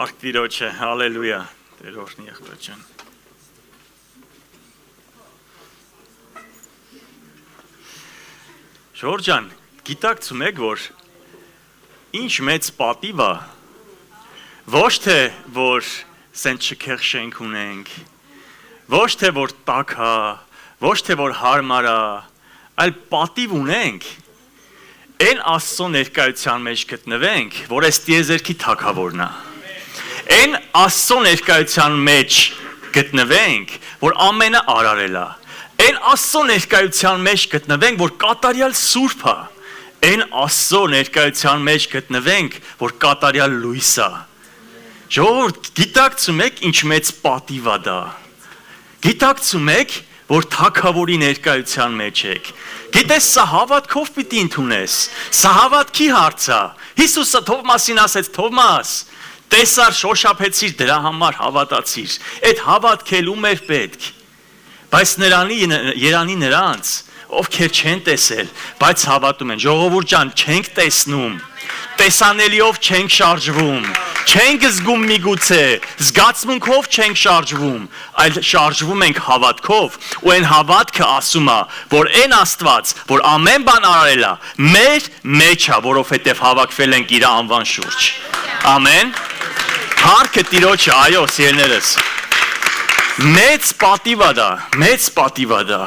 Փառք Տիրոջը, հալելույա, Տեր օրհնի եղբայր ջան։ Ժորժ ջան, գիտակցում եք, որ ինչ մեծ պատիվ է, ոչ թե որ սենց շքեղ շենք ունենք, ոչ թե որ տաք է, ոչ թե որ հարմար է, այլ պատիվ ունենք, այն Աստծո ներկայության մեջ գտնվենք, որ այս տիեզերքի թագավորն է։ Այն Աստծո ներկայության մեջ գտնվենք, որ ամենը արարել է։ Այն Աստծո ներկայության մեջ գտնվենք, որ կատարյալ սուրբ է։ Այն Աստծո ներկայության մեջ գտնվենք, որ կատարյալ լույս է։ Ժողովուրդ, գիտակցում եք ինչ մեծ պատիվ է դա։ Գիտակցում եք, որ թագավորի ներկայության մեջ եք։ Գիտես, սա հավատքով պիտի ընդունես։ Սա հավատքի հարց է։ Հիսուսը Թովմասին ասեց. Թովմաս, տեսար շոշափեցիր, դրա համար հավատացիր։ Այդ հավատքել ում էր պետք։ Բայց երանի նրանց, ովքեր չեն տեսել, բայց հավատում են։ Ժողովուրդ ջան, չենք տեսնում, տեսանելիով չենք շարժվում, չենք զգում միգուցե, զգացմունքով չենք շարժվում, այլ շարժվում ենք հավատքով, ու այն հավատքը ասում է, որ այն Աստված, որ ամեն բան արարել է, մեր մեջ է, որովհետև հավաքվել ենք իր անվան շուրջ։ Ամեն։ Փառքը Տիրոջը, այո, սիրելիներս։ Մեծ պատիվ է դա, մեծ պատիվ է դա։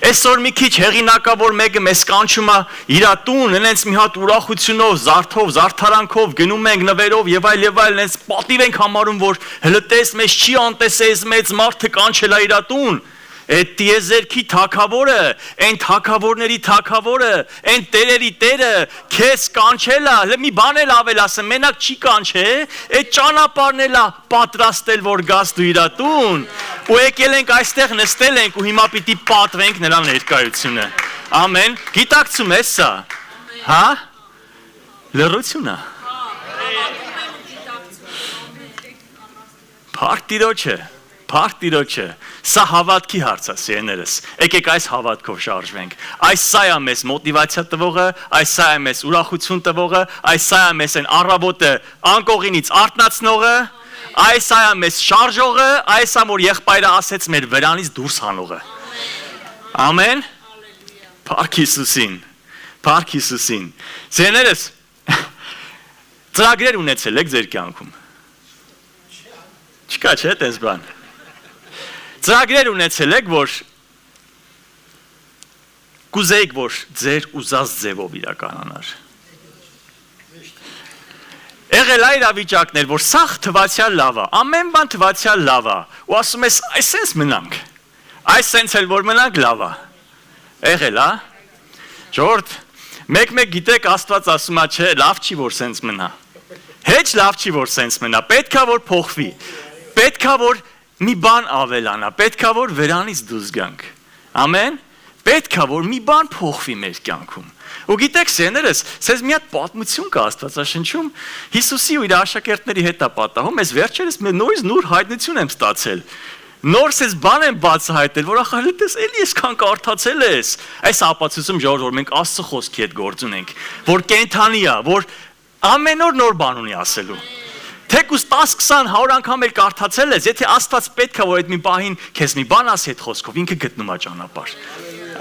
Այսօր մի քիչ հեղինակավոր մեկը մեզ կանչում է իր տուն, այնց մի հատ ուրախությունով, զարթով, զարթարանքով գնում ենք նվերով եւ այլ, այնց պատիվ ենք համարում, որ հələ տես մեզ չի անտեսես մեծ մարդը կանչել է իր տուն։ Այդ տիեզերքի թագավորը, այն թագավորների թագավորը, այն տերերի տերը քեզ կանչել է, հələ մի բան էլ ավել ասեմ, մենակ չի կանչե, այդ ճանապարհն էլ է պատրաստել, որ գաս դու իր տուն, ու եկել ենք այստեղ նստել ենք ու հիմա պիտի պատվենք նրա ներկայությունը։ Ամեն։ Գիտակցում ես սա։ Հա? Լռություն է։ Փառք Տիրոջը։ Փառք Տիրոջը, սա հավատքի հարց է, սիրելիներս։ Եկեք այս հավատքով շարժվենք։ Այս սա է մեզ մոտիվացիա տվողը, այս սա է մեզ ուրախություն տվողը, այս սա է մեզ այն առավոտը անկողինից արթնացնողը, այս սա է մեզ շարժողը, այս է որ եղբայրը ասեց մեր վրանից դուրս հանողը։ Ամեն։ Փառք Հիսուսին։ Փառք Հիսուսին։ Սիրելիներս, ծրագրեր ունեցել եք ձեր կյանքում։ Չկա չէ՞ տես բան։ Ծրագրեր ունեցել եք, որ կուզեիք, որ ձեր ուզած ձևով իրականանար։ Եղել է իրավիճակներ, որ սաղ թվացյալ լավ է, ամեն բան թվացյալ լավ է, ու ասում ես, այս սենց մնանք, այս սենց էլ որ մնանք լավ է։ Եղել է։ Ժողովուրդ, մեկ գիտեք, Աստված ասում է, չէ, լավ չի, որ սենց մնա։ Հեչ լավ չի, որ սենց մնա, պետք է որ փոխվի։ Պետք է որ մի բան ավելանա, պետք է որ վրանից դուրս գանք։ Ամեն։ Պետք է որ մի բան փոխվի մեր կյանքում։ Ու գիտեք, սերներս, սենց մի հատ պատմություն կա Աստվածաշնչում, Հիսուսի ու իր աշակերտների հետ է պատահում, ես վերջերս նորից նոր հայտնություն եմ ստացել։ Նոր սենց բան եմ բացահայտել, որ ախ հենց էլի այսքան կարդացել ես։ Այս ապացույցում ժողովուրդ, որ մենք Աստծո խոսքի հետ գործ ունենք, որ կենթանի է, որ ամեն օր նոր բան ունի ասելու։ Թեկուզ 10-20 100 անգամ էլ կարդացել ես, եթե Աստված պետք է որ այդ մի պահին քեզ մի բան ասի այդ խոսքով, ինքը գտնում է ճանապարհ։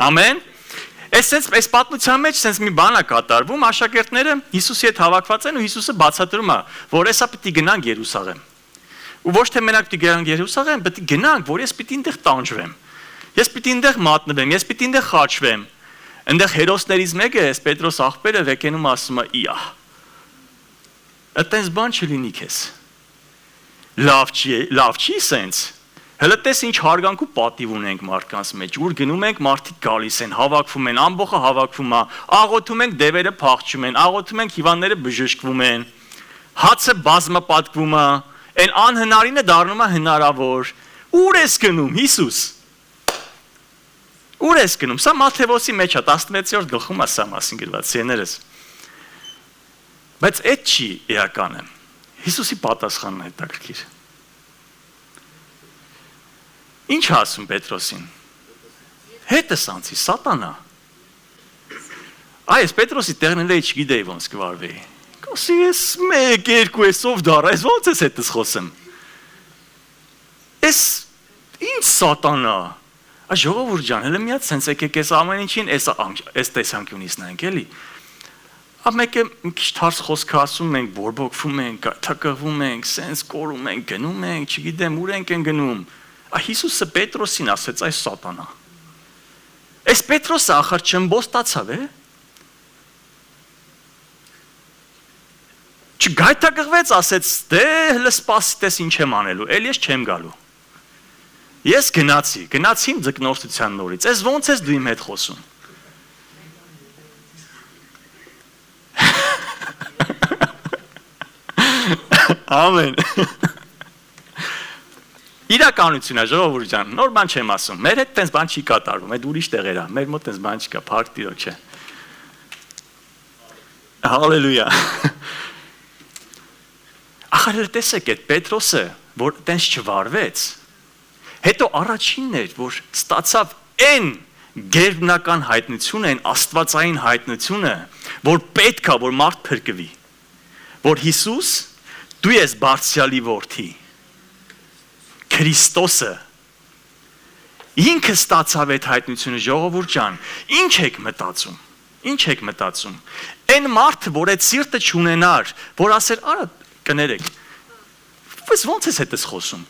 Ամեն։ Այս պատմության մեջ sense մի բան է կատարվում, աշակերտները Հիսուսի հետ հավաքված են ու Հիսուսը բացատրում է, որ հեսա պիտի գնանք Երուսաղեմ։ Ու ոչ թե մենակ պիտի գնանք Երուսաղեմ, պիտի գնանք, որ ես պիտի այնտեղ տանջվեմ։ Ես պիտի այնտեղ մատնվեմ, ես պիտի այնտեղ խաչվեմ։ Այնտեղ հերոսներից մեկը, այս Պետրոս աղբերը վեկենում ասում է՝ «Իա»։ Այդտենց բան չլինի քեզ։ Լավ չի սենց։ Հələ տես ինչ հարգանք ու պատիվ ունենք մարդկանց մեջ, ուր գնում ենք, մարդիկ գալիս են, հավաքվում են, ամբողջը հավաքվում է, աղոթում ենք, դևերը փախչում են, աղոթում ենք, հիվանդները բժշկվում են, հացը բազմապատկվում է, այն անհնարինը դառնում է հնարավոր։ Ուր ես գնում, Հիսուս։ Ուր ես գնում։ Սա Մատթեոսի մեջ է 16-րդ գլխում է սա մասին գրված, սիրելիներս։ Բայց այդ չի էականը։ Հիսուսի պատասխանն է հետաքրքիր։ Ինչ ասում Պետրոսին։ Հետս անցի, սատանա։ Այս Պետրոսի տեղն էլ չգիտեի ոնց կվարվեի։ Ասի ես 1-2 էսով դար, այս ոնց ես հետս խոսեմ։ Ես ինչ սատանա։ Ժողովուրդ ջան, հələ միած sense եկեք այս ամեն ինչին այս տեսանկյունից նայենք, էլի։ Ամեկը մի քիչ թարս խոսք ասում ենք, բորբոքվում ենք, թակվում ենք, sense կորում ենք, գնում ենք, չգիտեմ ուր ենք գնում։ Հիսուսը Պետրոսին ասեց այս սատանա։ Այս Պետրոսը ախր չըմբոստացավ, Չգայթակղվեց, ասեց, դե հələ սպասի տես ինչ եմ անելու, էլ ես չեմ գալու։ Ես գնացի իմ ձկնորսության նորից, ես ոնց ես դու իմ հետ խոսում։ Ամեն։ Իրականություն է, ժողովուրդ ջան, նոր բան չեմ ասում, մեր հետ տենց բան չի կատարվում, այդ ուրիշ տեղեր է, մեր մոտ տենց բան չկա, փառք Տիրոջ է։ Հալելույա։ Ախր տեսեք այդ Պետրոսը, որ տենց չվարվեց, հետո առաջինն էր, որ ստացավ այն գերբնական հայտնությունը, այն աստվածային հայտնությունը, որ պետք է, որ մարդ փրկվի, որ Հիսուս, դու ես Բարձրյալի որդի, Քրիստոսը, ինքը ստացավ այդ հայտնությունը, ժողովուրդ ջան, ինչ եք մտածում, այն մարդը, որ այդ սիրտը չունենար, որ ասեր, արա կներեք, պես ոնց ես հետս խոսում,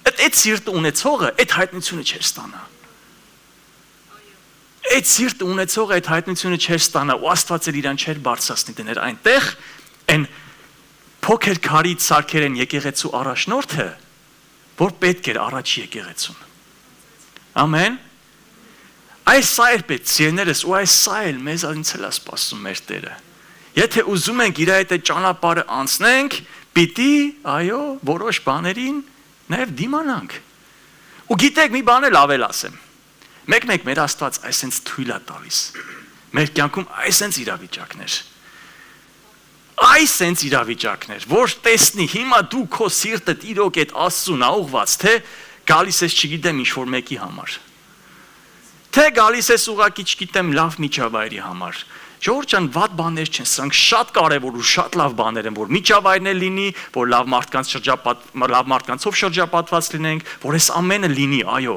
այդ սիրտը ունեցողը այդ հայտնությունը չեր ստանա, այդ սիրտը ունեցողը այդ հայտնությունը չեր ստանա, ու Աստված էլ իրան չեր բարձրացնի դներ այնտեղ, այն փոքր քարից սարքեր են եկեղեցու առաջնորդը, որ պետք էր առաջ եկեղեցուն, ամեն, այս սա էր պետք սիրներս, ու այս սա էլ մեզ ինձ էլ է սպասում մեր Տերը, եթե ուզում ենք իր այդ ճանապարհը անցնենք, պիտի, այո, որոշ բաներին նաև դիմանանք։ Ու գիտեք, մի բան էլ ավել ասեմ։ Մեկ մեր Աստված այսենց թույլ է տալիս։ Մեր կյանքում այսենց իրավիճակներ, որ տեսնի, հիմա դու քո սիրտդ իրոք այդ Աստծուն ուղղված, թե գալիս ես չգիտեմ ինչ-որ մեկի համար։ Թե գալիս ես ուղղակի չգիտեմ լավ միջավայրի համար։ Ժողովուրդ ջան, վատ բաներ չեն, սրանք շատ կարևոր ու շատ լավ բաներ են, որ միջավայրն էլ լինի, որ լավ մարդկանցով շրջապատված լինենք, որ այս ամենը լինի, այո,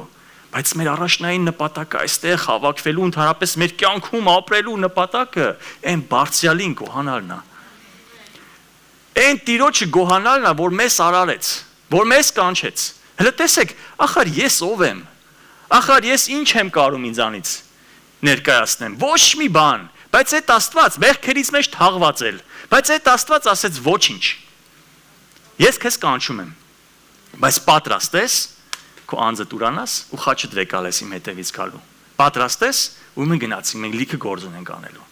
բայց մեր առաջնային նպատակը այստեղ հավաքվելու, ընդհանրապես մեր կյանքում ապրելու նպատակը այն Բարձրյալին գոհանալն է։ Այն Տիրոջը գոհանալն է, որ մեզ արարեց, որ մեզ կանչեց։ Հələ տեսեք, ախր ես ով եմ։ Ախր ես ինչ եմ կարում ինձանից ներկայացնեմ։ Ոչ մի բան, բայց այդ Աստված մեղքերից մեջ թաղված էլ, բայց այդ Աստված ասեց ոչինչ։ Ես քեզ կանչում եմ, բայց պատրաստ ես քո անձը տուրանաս ու խաչդ վեկալես իմ հետևից գալու։ Պատրաստ ես ու մենք գնացինք, մենք լիքը գործ ունենք անելու։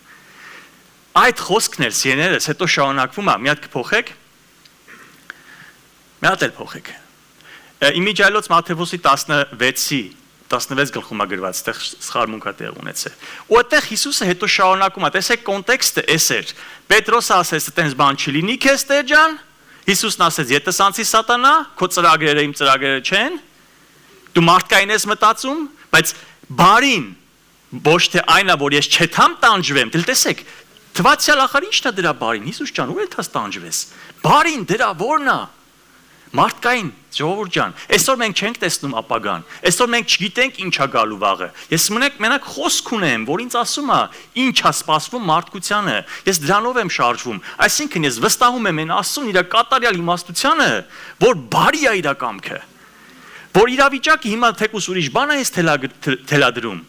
Այդ խոսքն էլ սիրելիներս հետո շարունակվում է, մի հատ կփոխեք։ Մի հատ էլ փոխեք։ Իմիջայլոց Մատթեոսի 16 գլխում է գրված, այդտեղ սխարմունք է տեղ ունեցել։ Ու այդտեղ Հիսուսը հետո շարունակում է, տեսեք կոնտեքստը էս էր։ Պետրոսը ասեց, այտենց բան չլինի քեզ Տեր ջան։ Հիսուսն ասեց, ետս անցի սատանա, քո ծրագրերը իմ ծրագրերը չեն։ Դու մարդկային ես մտածում, բայց բարին ոչ թե այնա, որ ես չեթամ տանջվեմ, դել տեսեք, թվացյալ ախար ի՞նչն է դրա բարին, Հիսուս ջան, ո՞ւր ես տանջվես։ Բարին դրա ո՞րն է։ Մարդկային, ժողովուրդ ջան, այսօր մենք չենք տեսնում ապագան, այսօր մենք չգիտենք ինչ է գալու վաղը։ Ես մենակ խոսք ունեմ, որ ինձ ասում է ինչ է սպասվում մարդկությանը։ Ես դրանով եմ շարժվում։ Այսինքն ես վստահում եմ այն Աստծուն իր կատարյալ իմաստությանը, որ բարի է իր կամքը։ Որ իրավիճակը հիմա թեկուս ուրիշ բան է ես թելադրում։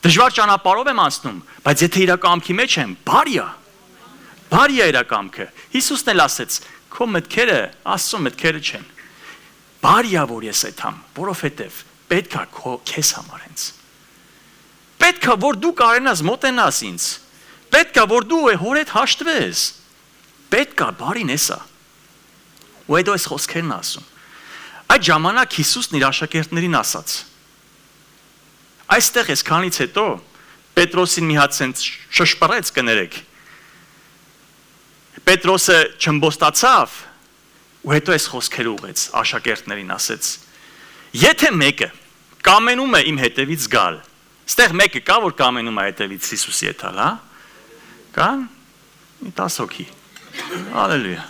Դժվար ճանապարհով եմ անցնում, բայց եթե իր կամքի մեջ եմ, բարի է։ Բարի է իր կամքը։ Հիսուսն էլ ասեց, քո մտքերը Աստծո մտքերը չեն։ Բարի է որ ես այդամ, որովհետև պետք է քեզ համար հենց։ Պետք է որ դու կարենաս մոտենաս ինձ։ Պետք է որ դու հոր հետ հաշտվես։ Պետք է բարին էսա։ Ու այդ այս խոսքերն ասում։ Այդ ժամանակ Հիսուսն իր աշակերտներին ասաց. Այստեղ էս քանից հետո Պետրոսին մի հատ սենց շշպռեց կներեք։ Պետրոսը չըմբոստացավ ու հետո այս խոսքերը ուղեց աշակերտներին ասեց. Եթե մեկը կամենում է իմ հետևից գալ, ստեղ մեկը կա որ կամենում է հետևից Հիսուսի հետ գալ, հա? Կան 10 հոգի։ Հալելույա։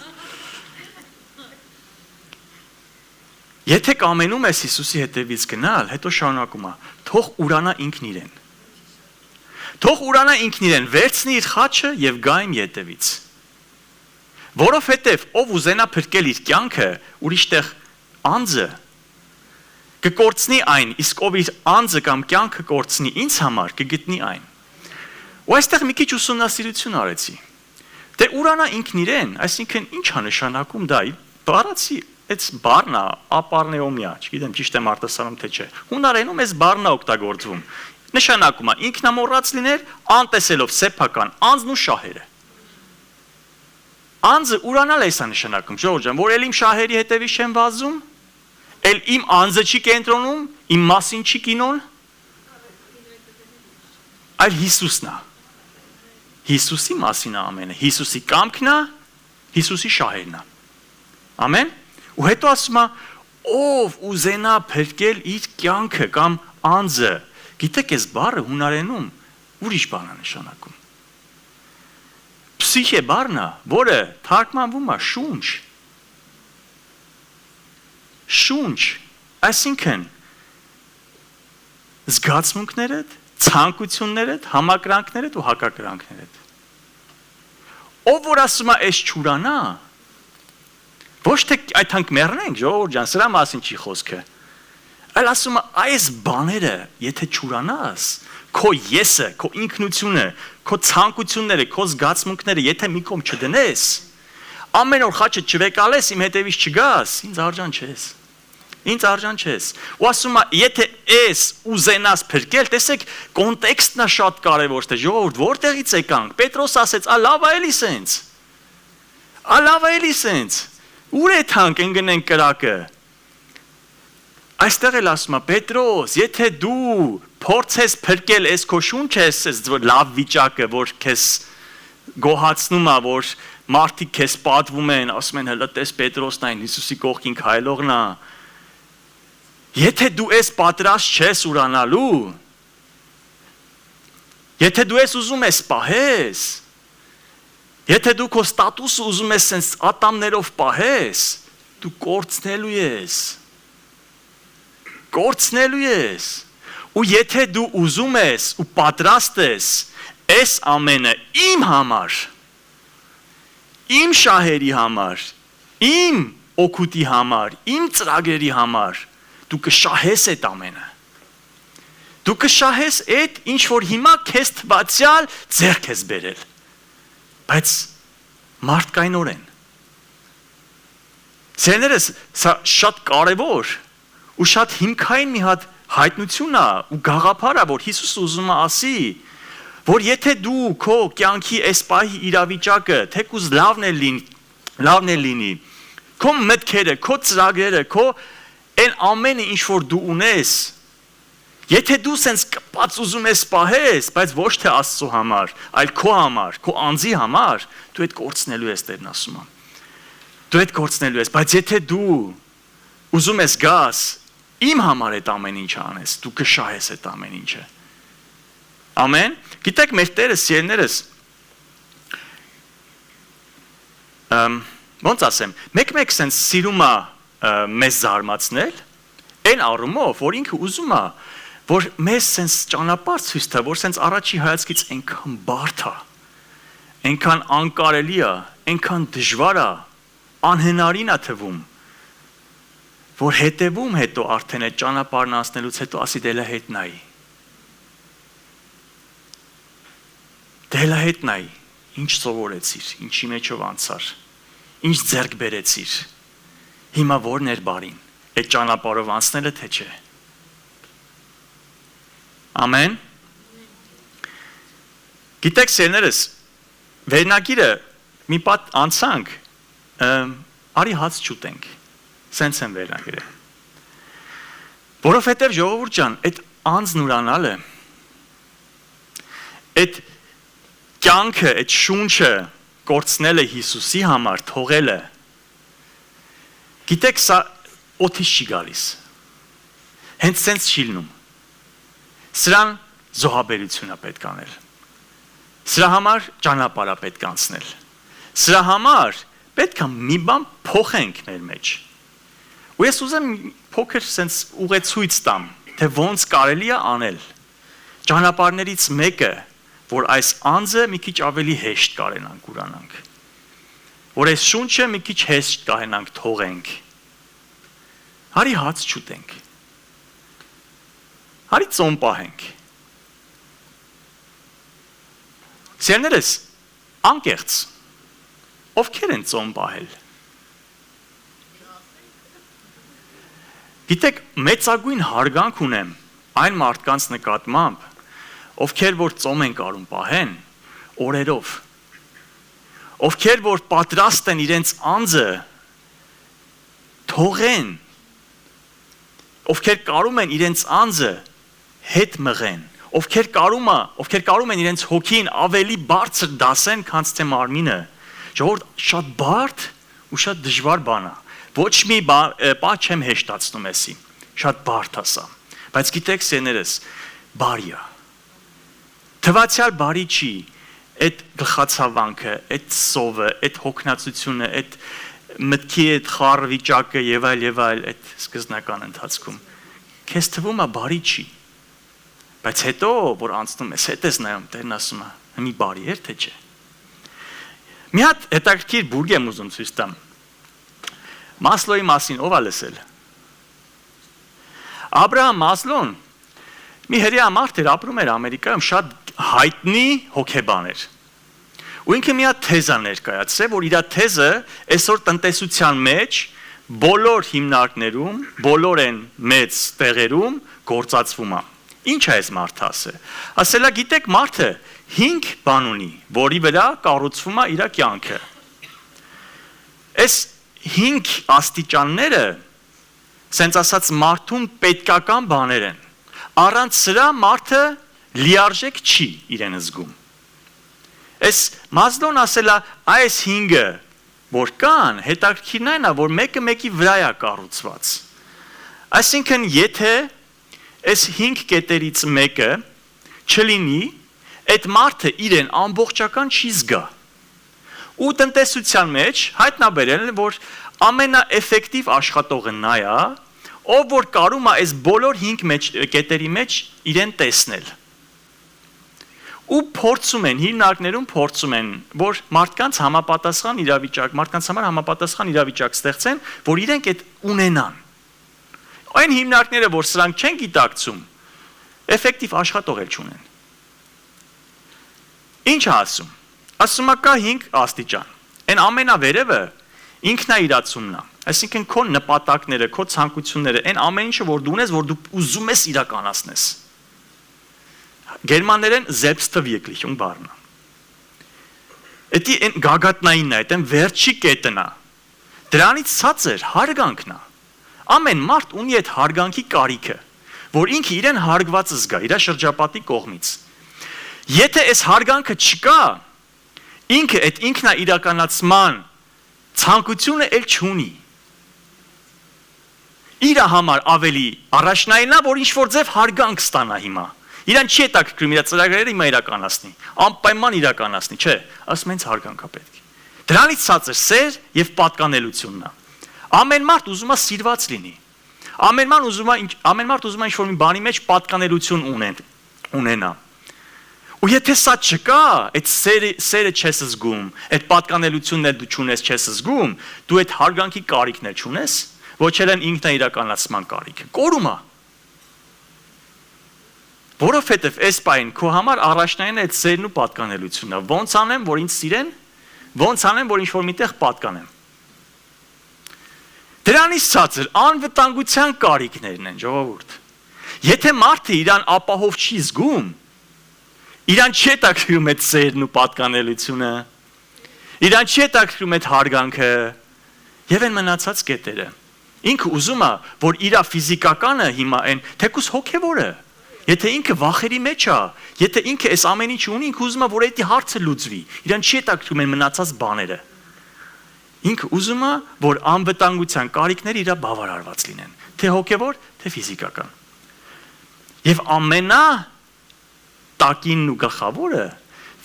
Եթե կամենում ես Հիսուսի հետևից գնալ, հետո շարունակում է, թող ուրանա ինքն իրեն։ Թող ուրանա ինքն իրեն, վերցնի իր խաչը եւ գա իմ ետևից։ Որովհետեւ ով ուզենա փրկել իր կյանքը, ուրիշտեղ անձը կկորցնի այն, իսկ ով իր անձը կամ կյանքը կորցնի ինձ համար, կգտնի այն։ Ու այստեղ մի քիչ ուսումնասիրություն արեցի։ Դե ուրանա ինքն իրեն, այսինքն ի՞նչ է նշանակում դա։ Բառացի այս բառնա ապառնեոմիա, չգիտեմ ճիշտ եմ արտասանում թե չէ։ Հունարենում այս բառնա օգտագործվում։ Նշանակում է ինքնամոռաց լինել, անտեսելով սեփական անձն ու շահերը։ Անձը ուրանալ է սա նշանակում, Ժողովուրդ ջան, որ էլ իմ շահերի հետևից չեմ վազում, էլ իմ անձը չի կենտրոնում, իմ մասին չի կինոն, այլ Հիսուսն է։ Հիսուսի մասին է ամենը, Հիսուսի կամքն է, Հիսուսի շահերն է։ Ամեն։ Ու հետո ասում է, ով ուզենա փրկել իր կյանքը կամ անձը, գիտեք այս բառը հունարենում ուրիշ բան է նշանակում։ Պսիխե բառն է, որը թարգմանվում է շունչ։ Շունչ, այսինքն զգացմունքներդ, ցանկություններդ, համակրանքներդ ու հակակրանքներդ։ Ով որ ասում է այս չուրանա, ոչ թե այդքան մեռնենք, Ժողովուրդ ջան, սրա մասին չի խոսքը։ Այլ ասում է այս բաները, եթե չուրանաս, քո եսը, քո ինքնությունը, քո ցանկությունները, քո զգացմունքները, եթե մի կողմ չդնես, ամեն օր խաչը չվեկալես, իմ հետևից չգաս, ինձ արժան չես։ Ինձ արժան չես։ Ու ասում է, եթե ես ուզենաս փրկել, տեսեք, կոնտեքստն է շատ կարևոր, թե Ժողովուրդ, որտեղից եկանք։ Պետրոս ասեց, լավ էլի սենց։ Լավ էլի սենց։ Ուր է թանկ ընկնենք կրակը։ Այստեղ էլ ասում է, Պետրոս, եթե դու փորձես փրկել այս քո շունչը, այս լավ վիճակը, որ քեզ գոհացնում է, որ մարդիկ քեզ պատվում են, ասում են, հələ տես Պետրոսն այն Հիսուսի կողքին քայլողն է։ Եթե դու ես պատրաստ չես ուրանալու, եթե դու ես ուզում ես պահես, եթե դու քո ստատուսը ուզում ես սենց ատամներով պահես, դու կորցնելու ես։ Կորցնելու ես։ Ու եթե դու ուզում ես ու պատրաստ ես այս ամենը իմ համար, իմ շահերի համար, իմ օգուտի համար, իմ ծրագրերի համար, դու կշահես այդ ամենը։ Դու կշահես այդ ինչ որ հիմա քեզ թվացյալ ձեռք ես բերել։ Բայց մարդկայնորեն։ Ցեներս սա շատ կարևոր ու շատ հիմքային մի հատ հայտնություն է ու գաղափար է, որ Հիսուսը ուզում է ասի, որ եթե դու քո կյանքի այս պահի իրավիճակը թեկուզ լավն է լինի, քո մտքերը, քո ծրագրերը, քո այն ամենը ինչ որ դու ունես, եթե դու սենց կպած ուզում ես պահես, բայց ոչ թե Աստծո համար, այլ քո համար, քո անձի համար, դու այդ կորցնելու ես, Տերն ասում է։ Դու այդ կորցնելու ես, բայց եթե դու ուզում ես գաս իմ համար այդ ամեն ինչը անես, դու կշահես այդ ամեն ինչը։ Ամեն։ Գիտեք, մեր Տերը սիրելիներս, ոնց ասեմ, մեկ-մեկ սենց սիրում է մեզ զարմացնել, այն առումով, որ ինքը ուզում է, որ մեզ սենց ճանապարհ ցույց տա, որ սենց առաջի հայացքից այնքան բարդ է, այնքան անկարելի է, այնքան դժվար է, անհնարին է թվում, որ հետևում հետո արդեն այդ ճանապարհն անցնելուց հետո ասի դե լա հետ նայի։ Դե լա հետ նայի, ինչ սովորեցիր, ինչի մեջով անցար, ինչ ձեռք բերեցիր, հիմա որն էր բարին, այդ ճանապարհով անցնելը թե չէ։ Ամեն։ Գիտեք սերներս, վերնագիրը մի պատ անցանք, արի հաց չուտենք, սենց եմ վերնագիրը։ Որովհետև ժողովուրդ ջան, այդ անձն ուրանալը, այդ կյանքը, այդ շունչը կորցնելը Հիսուսի համար, թողելը, գիտեք սա օդից չի գալիս, հենց սենց չի լինում, սրան զոհաբերություն է պետք անել, սրա համար ճանապարհ է պետք անցնել, Սրա համար պետք է մի բան փոխենք մեր մեջ։ Ու ես ուզեմ փոքր sense ուղեցույց տամ, թե ոնց կարելի է անել։ Ճանապարհներից մեկը, որ այս անձը մի քիչ ավելի հեշտ կարենանք ուրանանք։ Որ այս շունչը մի քիչ հեշտ կարենանք թողենք։ Հարի հաց չուտենք։ Հարի ծոմ պահենք։ Սերներս, անկեղծ, ովքեր են ծոմ պահել։ Գիտեք, մեծագույն հարգանք ունեմ այն մարդկանց նկատմամբ, ովքեր որ ծոմ են կարում պահեն, օրերով, ովքեր որ պատրաստ են իրենց անձը թողեն, ովքեր կարում են իրենց անձը հետ մղեն, ովքեր կարում են իրենց հոգին ավելի բարձր դասեն, քան թե մարմինը, ժողովուրդ շատ բարդ ու շատ դժվար բան է։ Ոչ մի բան չեմ հեշտացնում էսի, շատ բարդ ասա, բայց գիտեք սերներս, բարի է։ Թվացյալ բարի չի, այդ գլխացավանքը, այդ սովը, այդ հոգնածությունը, այդ մտքի այդ խառը վիճակը եւ այլ, այդ սկզբնական ընթացքում, քեզ թվում է բարի չի, բայց հետո, որ անցնում ես, հետ ես նայում, Տերն ասում է, մի բարի էր, թե չէ։ Մի հատ հետաքրքիր բուրգ եմ ուզում ցույց տամ։ Մասլոյի մասին ով է լսել։ Աբրահամ Մասլոն մի հրեա մարդ էր, ապրում էր Ամերիկայում, շատ հայտնի հոգեբան էր։ Ու ինքը մի հատ թեզ է ներկայացրել, որ իր թեզը այսօր տնտեսության մեջ բոլոր հիմնարկներում, բոլոր են մեծ տեղերում գործածվում է։ Ինչ է այս մարդը ասել։ Ասելա, գիտեք, մարդը 5 բան ունի, որի վրա կառուցվում է իր կյանքը։ Այս 5 աստիճանները, սենց ասած, մարդուն պետքական բաներ են։ Առանց սրա մարդը լիարժեք չի իրեն զգում։ Այս Մասլոն ասելա, այս 5-ը, որ կան, հետաքրքիրն այն է, որ մեկը մեկի վրա է կառուցված։ Այսինքն, եթե այս 5 կետերից մեկը չլինի, այդ մարդը իրեն ամբողջական չի զգա։ Ու տնտեսության մեջ հայտնաբերել են, որ ամենաէֆեկտիվ աշխատողը նա է, ով որ կարում է այս բոլոր 5 կետերի մեջ իրեն տեսնել։ Ու փորձում են, հիմնարկներում փորձում են, որ մարդկանց համար համապատասխան իրավիճակ ստեղծեն, որ իրենք այդ ունենան։ Այն հիմնարկները, որ սրանք չեն գիտակցում, էֆեկտիվ աշխատող էլ չունեն։ Ինչ է ասում։ Ասում է կա 5 աստիճան։ Այն ամենավերևը ինքնաիրացումն է։ Այսինքն քո նպատակները, քո ցանկությունները, այն ամեն ինչը որ դու ունես, որ դու ուզում ես իրականացնես։ Գերմաներեն Selbstverwirklichung բառն է։ Էդի այն գագաթնայինն է, այն վերջի կետն է։ Դրանից ցածր հարգանքն է։ Ամեն մարդ ունի այդ հարգանքի կարիքը, որ ինքը իրեն հարգված զգա իր շրջապատի կողմից։ Եթե այս հարգանքը չկա, ինքը այդ ինքնաիրականացման ցանկությունը էլ չունի։ Իր համար ավելի առաջնային է, որ ինչ-որ ձև հարգանք ստանա հիմա։ Իրան չի հետաքրքրում իր ծրագրերը հիմա իրականացնի, անպայման իրականացնի, չէ, ասում հենց հարգանք է պետք։ Դրանից ցածր սեր եւ պատկանելությունն է։ Ամեն մարդ ուզում է սիրված լինի։ Ամեն մարդ ուզում է ինչ-որ մի բանի մեջ պատկանելություն ունենա։ Ու եթե սա չկա, այդ սերը չես զգում, այդ պատկանելությունն էլ դու չունես, չես զգում, դու այդ հարգանքի կարիքն էլ չունես, ոչ էլ են ինքնաիրականացման կարիքը։ Կորում է։ Որովհետև այս պահին քո համար առաջնային է այդ սերն ու պատկանելությունն է։ Ոնց անեմ, որ ինձ սիրեն, ոնց անեմ, որ ինչ-որ միտեղ պատկանեմ։ Դրանից ցածր անվտանգության կարիքներն են, ժողովուրդ։ Եթե մարդը իրան ապահով չի զգում, իրան չի հետաքրքրում այդ սերն ու պատկանելությունը, իրան չի հետաքրքրում այդ հարգանքը եւ այն մնացած կետերը։ Ինքը ուզում է, որ իր ֆիզիկականը հիմա այն թեկուս հոգեվորը, եթե ինքը վախերի մեջ է, եթե ինքը այս ամեն ինչը ունի, ինքը ուզում է, որ այդ հարցը լուծվի, իրան չի հետաքրքրում այն մնացած բաները։ Ինքը ուզում է, որ անվտանգության կարիքները իր բավարարված լինեն, թե հոգևոր, թե ֆիզիկական։ Եվ ամենա տակինն ու գլխավորը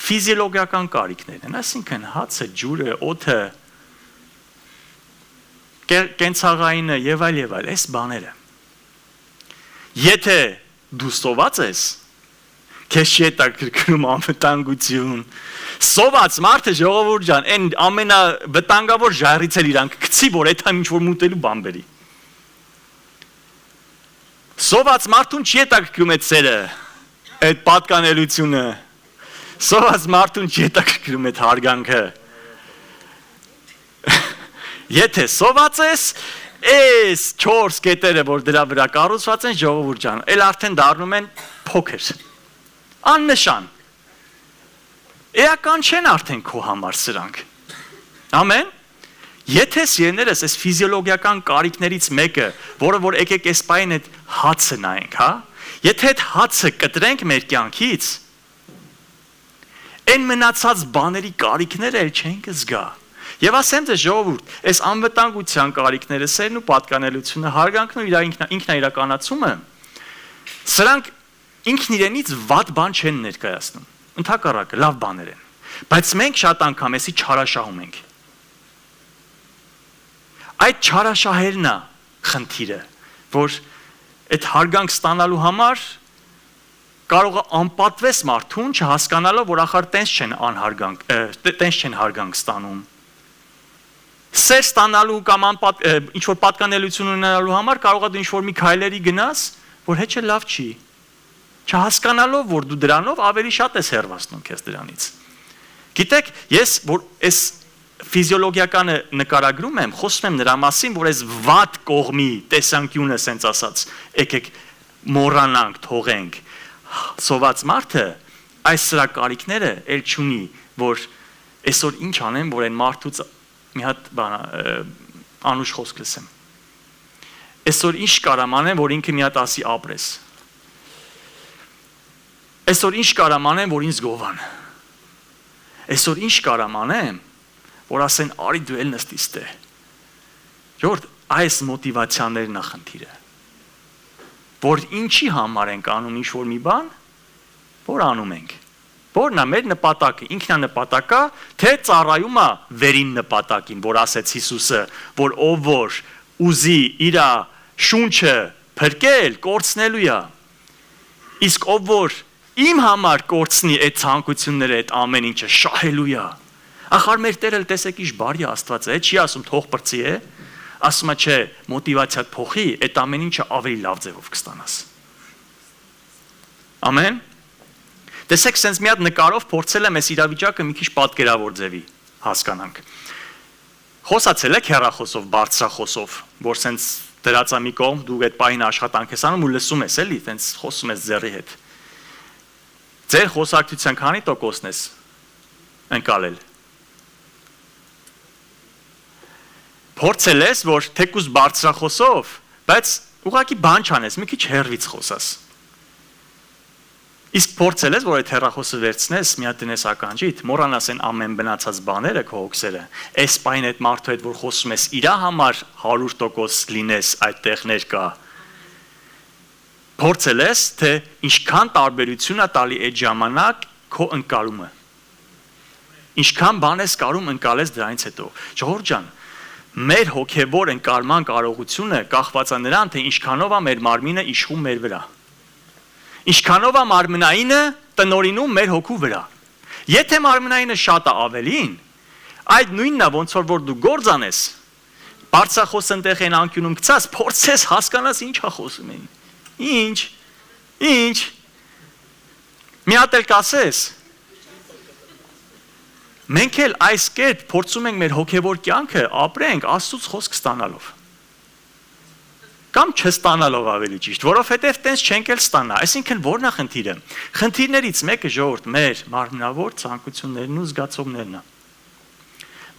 ֆիզիոլոգիական կարիքներ են, այսինքն հացը, ջուրը, օդը, կենցաղայինը եւ այլ, այս բաները։ Եթե դու սոված ես, քեզ չի հետաքրքրում անվտանգություն, սոված մարդը ժողովուրդ ջան, այն ամենավտանգավոր ժայռից էլ իրանք գցի, որ այդ ինչ որ մուտելու բան բերի։ Սոված մարդուն չի հետաքրքրում այդ սերը, այդ պատկանելությունը, սոված մարդուն չի հետաքրքրում այդ հարգանքը։ Եթե սոված ես, այս 4 կետերը, որ դրա վրա կառուցված են, ժողովուրդ ջան, էլ արդեն դառնում են փոքր, աննշան, էական չեն արդեն քո համար սրանք, ամեն, եթե սիրելիներս այս ֆիզիոլոգիական կարիքներից մեկը, որը որ եկեք այս պայն այդ հացը նայենք, հա, եթե այդ հացը կտրենք մեր կյանքից, այն մնացած բաների կարիքները էլ չենք զգա, եւ ասեմ ձեզ ժողովուրդ, այս անվտանգության կարիքները, սերն ու պատկանելությունը, հարգանքն ու ինքնաիրականացումը, սրանք ինքն իրենից վատ բան չեն ներկայացնում, ընդհակառակը լավ բաներ են, բայց մենք շատ անգամ էսի չարաշահում ենք։ Այդ չարաշահերն է խնդիրը, որ այդ հարգանք ստանալու համար կարող է անպատվես մարդուն չհասկանալով, որ ախր տենց չեն հարգանք ստանում։ Սեր ստանալու կամ ինչ որ պատկանելություն ունենալու համար կարող է դու ինչ որ մի քայլերի գնաս, որ հեչ է լավ չի։ Չհասկանալով, որ դու դրանով ավելի շատ ես հեռացնում քեզ դրանից։ Գիտեք, ես որ այս ֆիզիոլոգիականը նկարագրում եմ, խոսում եմ նրա մասին, որ այս վատ կողմի տեսանկյունը, սենց ասած, եկեք մոռանանք, թողենք։ Սոված մարդը այս սրա կարիքները էլ չունի, որ այսօր ինչ անեմ, որ այն մարդուց մի հատ բան անուշ խոսք լսեմ։ Այսօր ինչ կարամ անեմ, որ ինքը մի հատ ասի ապրես։ Այսօր ինչ կարամ անեմ, որ ինձ գովան։ Այսօր ինչ կարամ անեմ, որ ասեն արի դու էլ նստիս տե։ Ժողովուրդ, այս մոտիվացիաներն է խնդիրը։ Որ ինչի համար ենք անում ինչ որ մի բան, որ անում ենք։ Որն է մեր նպատակը, ինքնանպատակա, թե ծառայում է վերին նպատակին, որ ասեց Հիսուսը, որ ով որ ուզի իր շունչը փրկել, կորցնելու է։ Իսկ ով որ իմ համար կորցնի այդ ցանկությունները, այդ ամեն ինչը շահելու է։ Ախար մեր Տերը տեսեք ինչ բարի Աստված է, չի ասում թող բրծի է, ասում է չէ, մոտիվացիադ փոխի, այդ ամեն ինչը ավելի լավ ձևով կստանաս։ Ամեն։ Տեսեք, sense մի հատ նկարով փորձել եմ այս իրավիճակը մի քիչ պատկերավոր ձևի հասկանանք։ Խոսացել եք հեռախոսով, բարձրախոսով, որ sense դրածա մի կողմ, դու այդ պահին աշխատանք ես անում ու լսում ես էլի, sense խոսում ես ձեռի հետ։ Ձեր խոսակցության քանի տոկոսն ես ընկալել։ Փորձել ես, որ թեկուզ բարձրախոսով, բայց ուղղակի բան չանես, մի քիչ հեռվից խոսաս։ Իսկ փորձել ես, որ այդ հեռախոսը վերցնես, մի հատ դնես ականջիդ, մոռանաս այն ամեն բնացած բաները քո հոգսերը, այս պայն այդ մարդու հետ, որ խոսում ես, իր համար 100% լինես այդտեղ ներկա։ Փորձել ես, թե ինչքան տարբերություն է տալի այդ ժամանակ քո ընկալումը։ Ինչքան բան ես կարում ընկալես դրանից հետո։ Ժողովուրդ ջան, մեր հոգևոր ընկալման կարողությունը կախված է նրան, թե ինչքանով է մեր մարմինը իշխում մեր վրա։ Ինչքանով է մարմնայինը տնորինում մեր հոգու վրա։ Եթե մարմնայինը շատ է ավելին, այդ նույնն է ոնց որ դու գործ անես, բարձրախոս ընտեղ են անկյունում գցած, փորձես հասկանաս ինչ է խոսում են։ Ինչ։ Մի հատ էլ կասես։ Մենք էլ այս կերպ փորձում ենք մեր հոգևոր կյանքը ապրենք Աստծուց խոսք ստանալով։ Կամ չստանալով ավելի ճիշտ, որովհետև տենց չենք էլ ստանա։ Այսինքն ո՞րն է խնդիրը։ Խնդիրներից մեկը ժողովուրդ մեր մարմնավոր ցանկություններն ու զգացողներն է։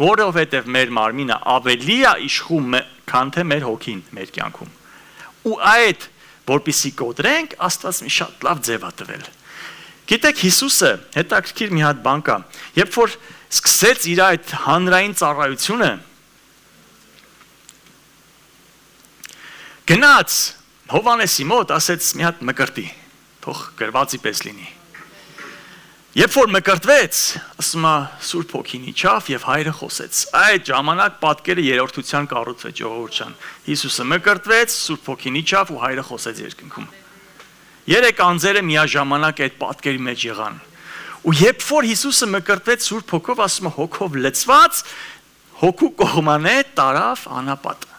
Որովհետև մեր մարմինը ավելի է իշխում, քան թե մեր հոգին մեր կյանքում։ Ու այդ որպեսի կոտրենք, Աստված մի շատ լավ ձև է տվել։ Գիտեք, Հիսուսը հետաքրքիր մի հատ բան կա, երբ որ սկսեց իր այդ հանրային ծառայությունը, գնաց Հովանեսի մոտ, ասեց մի հատ մկրտի, թող գրվածի պես լինի։ Երբ որ մկրտվեց, ասում է Սուրբ Հոգին իջավ եւ հայրը խոսեց։ Այդ ժամանակ պատկերը երրորդության կառուցվեց ժողովուրդ ջան։ Հիսուսը մկրտվեց, Սուրբ Հոգին իջավ ու հայրը խոսեց երկնքում։ Երեք անձերը միաժամանակ այդ պատկերի մեջ եղան։ Ու երբ որ Հիսուսը մկրտվեց Սուրբ Հոգով, ասում է հոգով լցված, հոգու կողմանե տարավ անապատը։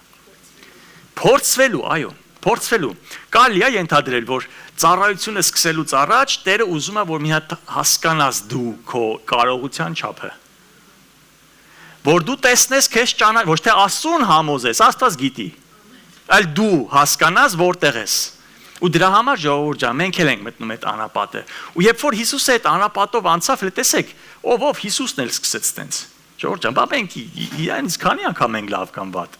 Փորձվելու, այո, փորձվելու։ Կարելի է ենթադրել, որ ծառայությունը սկսելուց առաջ Տերը ուզում է, որ մի հատ հասկանաս դու քո կարողության չափը։ Որ դու տեսնես քեզ ճանաչ, ոչ թե Աստծուն համոզես, Աստված գիտի։ Այլ դու հասկանաս որտեղ ես։ Ու դրա համար ժողովուրդ ջան, մենք էլ ենք մտնում այդ անապատը։ Ու երբ որ Հիսուսը այդ անապատով անցավ, տեսեք, ով Հիսուսն էլ սկսեց տենց։ Ժողովուրդ ջան, բա մենք իրենից քանի անգամ ենք լավ կամ վատ։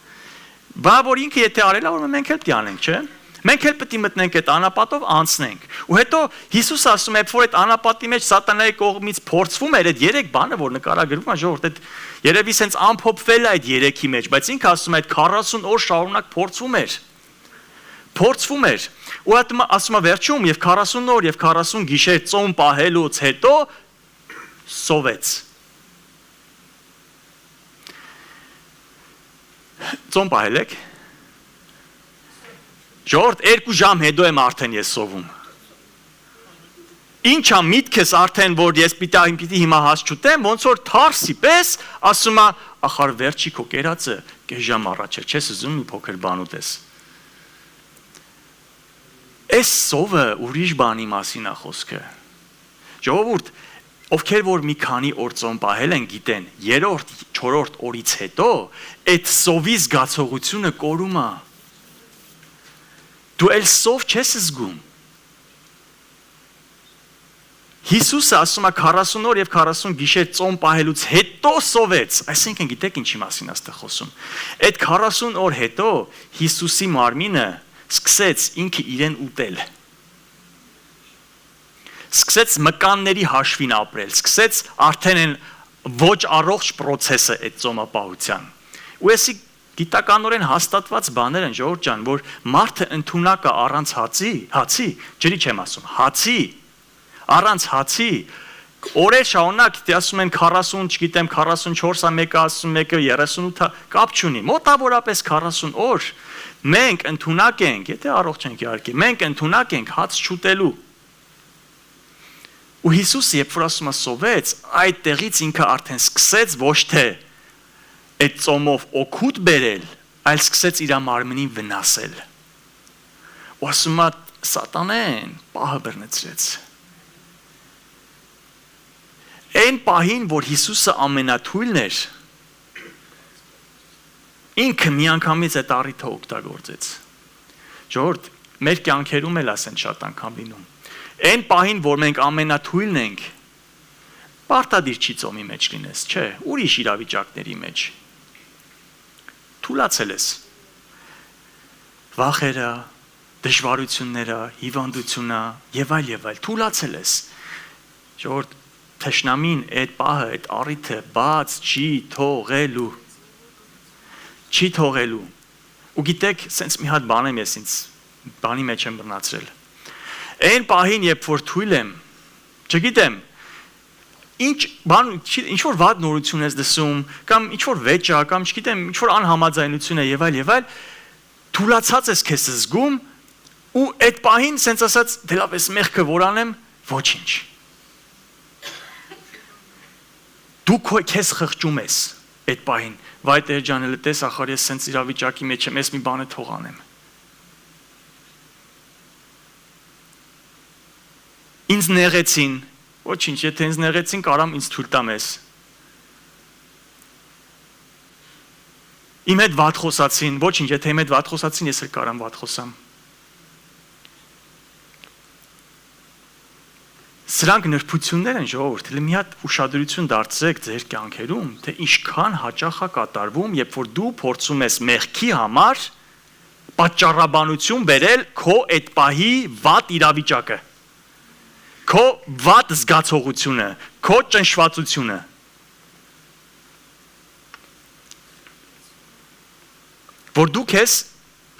Բա որ ինքը եթե արել է, որ մենք էլ պիտի անենք, չէ՞։ Մենք էլ պետք է մտնենք այդ անապատով անցնենք։ Ու հետո Հիսուսը ասում է, որ այդ անապատի մեջ սատանայի կողմից փորձվում էր այդ երեք բանը, որ նկարագրվում է ժողովուրդ, այդ երևի սենց ամփոփվել է այդ երեքի մեջ, բայց ինքը ասում է այդ 40 օր շարունակ փորձվում էր։ Փորձվում էր։ Ու ասում է վերջում եւ 40 օր եւ 40 գիշեր ծոմ պահելուց հետո սովեց։ Ծոմ պահել եք։ Ժողովուրդ 2 ժամ հետո եմ արդեն ես սովում։ Ինչա միտքս արդեն որ ես պիտի հիմա հաս չուտեմ, ոնց որ թարսի պես ասում է, ախար վերջի քո կերածը կես ժամ առաջ է, չես ուզում մի փոքր բան ուտես։ Այս սովը ուրիշ բանի մասին է խոսքը։ Ժողովուրդ, ովքեր որ մի քանի օր ծոմ պահել են, գիտեն, 3-րդ, 4-րդ օրից հետո այդ սովի զգացողությունը կորում է։ Դու էլ սով չես զգում։ Հիսուսը ասում է 40 օր եւ 40 գիշեր ծոմ պահելուց հետո սովեց, այսինքն գիտեք ինչի մասին է այստեղ խոսում։ Այդ 40 օր հետո Հիսուսի մարմինը սկսեց ինքը իրեն ուտել։ Սկսեց մկանների հաշվին ապրել, սկսեց արդեն այն ոչ առողջ process-ը այդ ծոմապահության։ Ու էսի գիտականորեն հաստատված բաներ են, ժողովուրդ ջան, որ մարդը ընդունակ է առանց հացի, ջրի չեմ ասում, հացի, առանց հացի, օրեր շարունակ, դե ասում են 40, չգիտեմ 44-ը, մեկը ասում, մեկը 38-ը, կապ չունի, մոտավորապես 40 օր մենք ընդունակ ենք, եթե առողջ ենք իհարկե, մենք ընդունակ ենք հաց չուտելու։ Ու Հիսուսը երբ որ ասում է սովեց, այդ տեղից ինքը արդեն սկսեց ոչ թե այդ ծոմով օգուտ բերել, այլ սկսեց իր մարմնին վնասել։ Ու ասում է սատանեն պահը բռնեցրեց։ Այն պահին, որ Հիսուսը ամենաթույլն էր, ինքը միանգամից այդ առիթը օգտագործեց։ Ժողովուրդ, մեր կյանքերում էլ ասեն շատ անգամ լինում։ Այն պահին, որ մենք ամենաթույլն ենք, պարտադիր չի ծոմի մեջ լինես, չէ, ուրիշ իրավիճակների մեջ։ Թուլացել ես։ Վախերը, դժվարությունները, հիվանդությունը եւ այլ, թուլացել ես։ Ժողովուրդ, թշնամին այդ պահը, այդ առիթը բաց չի թողելու։ Չի թողելու։ Ու գիտեք, սենց մի հատ բան եմ ես ինձ բանի մեջ եմ բռնացրել։ Այն պահին, երբ որ թույլ եմ, չգիտեմ, ինչ որ վատ նորություն ես դսում, կամ ինչ որ վեճ է, կամ չգիտեմ, ինչ որ անհամաձայնություն է եւ այլ, թուլացած ես քեզ զգում ու այդ պահին սենց ասած, դե լավ, ես մեղքը որ անեմ, ոչինչ։ Դու քեզ խղճում ես այդ պահին, վայ Տեր ջան, էլ տես ախար ես սենց իրավիճակի մեջ եմ, ես մի բանը թող անեմ։ Ինձ նեղեցին, ոչինչ, եթե ինձ նեղեցին, կարամ ինձ թույլ տամ ես։ Իմ հետ վատ խոսացին, ոչինչ, եթե իմ հետ վատ խոսացին, ես էլ կարամ վատ խոսամ։ Սրանք նրբություններ են, ժողովուրդ, մի հատ ուշադրություն դարձրեք ձեր կյանքերում, թե ինչքան հաճախ է կատարվում, երբ որ դու փորձում ես մեղքի համար պատճառաբանություն բերել քո այդ պահի վատ իրավիճակը, քո վատ զգացողությունը, քո ճնշվածությունը։ Որ դու քեզ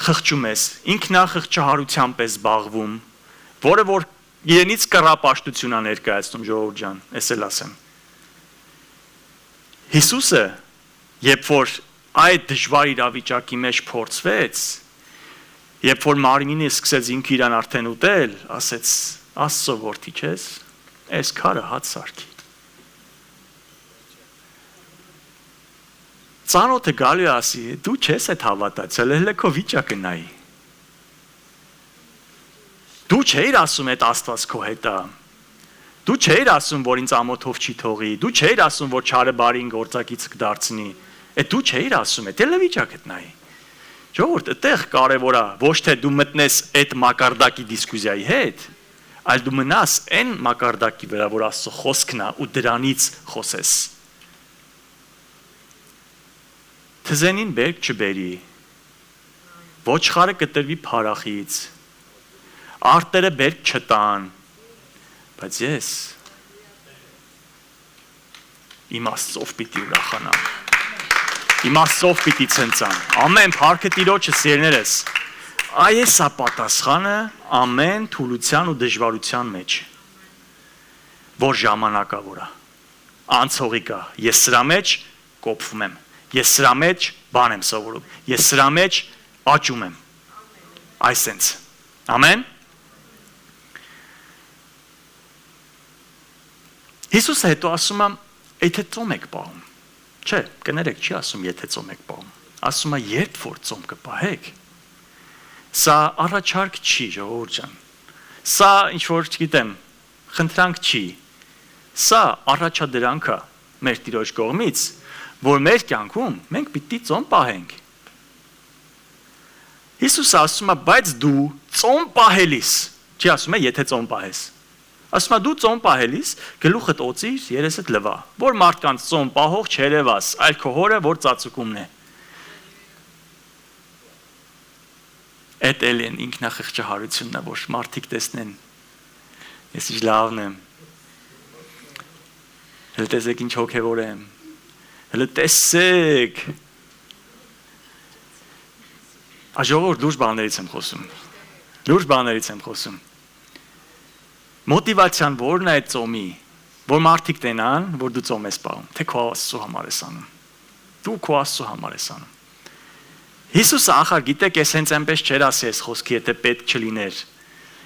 խղճում ես, ինքնախղճահարությամբ ես զբաղվում, որը որ իրենից կռապաշտություն է ներկայացնում ժողովուրդ ջան, ես էլ ասեմ։ Հիսուսը, երբ որ այդ դժվար իրավիճակի մեջ փորձվեց, երբ որ Մարմինը սկսեց ինքը իրան արդեն ուտել, ասեց. Աստծո որդի չես, այս քարը հաց սարքի։ Ծանոթը գալու ասի, դու չես այդ հավատացել, հələ քո վիճակը նայի։ Դու չէիր ասում այդ Աստված քո հետ է։ Դու չէիր ասում, որ ինձ ամոթով չի թողի, դու չէիր ասում, որ չարը բարին գործակից կդարձնի։ Այդ դու չէիր ասում, այդ հələ վիճակդ նայի։ Ժողովուրդ, այդտեղ կարևոր է, ոչ թե դու մտնես այդ մակարդակի դիսկուսիայի հետ, այլ դու մնաս այն մակարդակի վրա, որ Աստծո խոսքն է ու դրանից խոսես։ Թզենին բերք չբերի, ոչխարը կտրվի փարախից, արտերը բերք չտան, բայց ես իմ Աստծով պիտի ուրախանամ, իմ Աստծով պիտի ցնծամ, ամեն փառքը Տիրոջը սիրներս, այս է պատասխանը ամեն թուլության ու դժվարության մեջ, որ ժամանակավոր է, անցողիկ է, ես սրա մեջ կոփվում եմ, ես սրա մեջ բան եմ սովորում, ես սրա մեջ աճում եմ, այսենց, ամեն։ Հիսուսը հետո ասում է, եթե ծոմ եք պահում, չէ, կներեք, չի ասում, եթե ծոմ եք պահում, ասում է, երբ որ ծոմ կպահեք, սա առաջարկ չի, ժողովուրդ ջան, սա ինչ-որ, չգիտեմ, խնդրանք չի, սա առաջադրանք է մեր Տիրոջ կողմից, որ մեր կյանքում մենք պիտի ծոմ պահենք։ Հիսուսը ասում է, բայց դու ծոմ պահելիս, չի ասում է, եթե ծոմ պահես, ասում է, դու ծոմ պահելիս, գլուխդ օծիր, երեսդ լվա, որ մարդկանց ծոմ պահող չերևաս, այլ քո հորը, որ ծածուկումն է։ Այդ էլ են ինքնախղճահարությունն է, որ մարդիկ տեսնեն, ես ինչ լավն եմ, հələ տեսեք ինչ հոգևոր եմ, հələ տեսեք, ժողովուրդ լուրջ բաներից եմ խոսում, լուրջ բաներից եմ խոսում, մոտիվացիան որն է այդ ծոմի, որ մարդիկ տենան, որ դու ծոմ ես պահում, թե քո Աստծո համար ես անում, դու քո Աստծո համար ես անում, Հիսուսը ախար գիտեք, ես հենց այնպես չեր ասի այս խոսքի, եթե պետք չլիներ։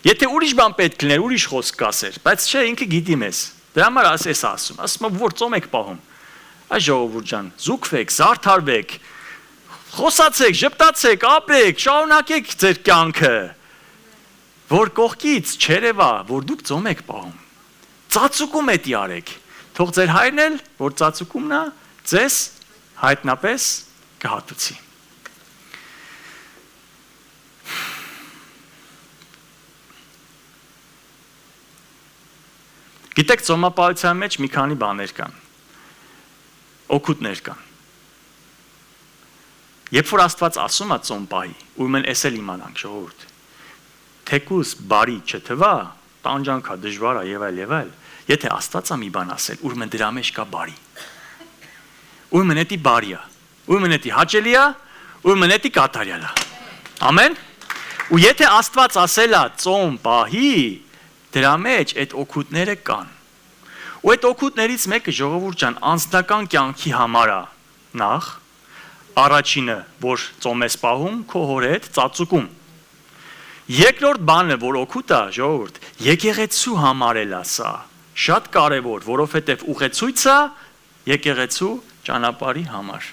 Եթե ուրիշ բան պետք լիներ, ուրիշ խոսք կասեր, բայց չէ, ինքը գիտի մեզ։ Դրա համար ասես ասում, ասում որ ծոմ եք պահում։ Այ ժողովուրդ ջան, զուգվեք, զարդարվեք, խոսացեք, ժպտացեք, ապրեք, շարունակեք ձեր կյանքը։ Որ կողքից չերևա, որ դուք ծոմ եք պահում։ Ծածուկում էդի արեք։ Թող ձեր հայրն էլ, որ ծածուկումն է, ձեզ հայտնապես կհատուցի։ Գիտեք, ծոմապահության մեջ մի քանի բաներ կան, օգուտներ կան։ Երբ որ Աստված ասում է ծոմ պահի, ուրեմն էս էլ իմանանք ժողովուրդ, թեկուզ բարի չթվա, տանջանք է, դժվար է եւ այլ, եթե Աստված է մի բան ասել, ուրեմն դրա մեջ կա բարի։ Ուրեմն էդի բարի է, ուրեմն էդի հաճելի է, ուրեմն էդի կատարյալ է։ Ամեն։ Ու եթե Աստված ասել է ծոմ պահի, դրա մեջ այդ օգուտները կան։ Ու այդ օգուտներից մեկը ժողովուրդ ջան անձնական կյանքի համար է նախ առաջինը, որ ծոմ ես պահում, քո հոր հետ ծածուկում։ Երկրորդ բանը, որ օգուտ է ժողովուրդ, եկեղեցու համար էլ է սա։ Շատ կարևոր, որովհետև ուղեցույցը եկեղեցու ճանապարհի համար։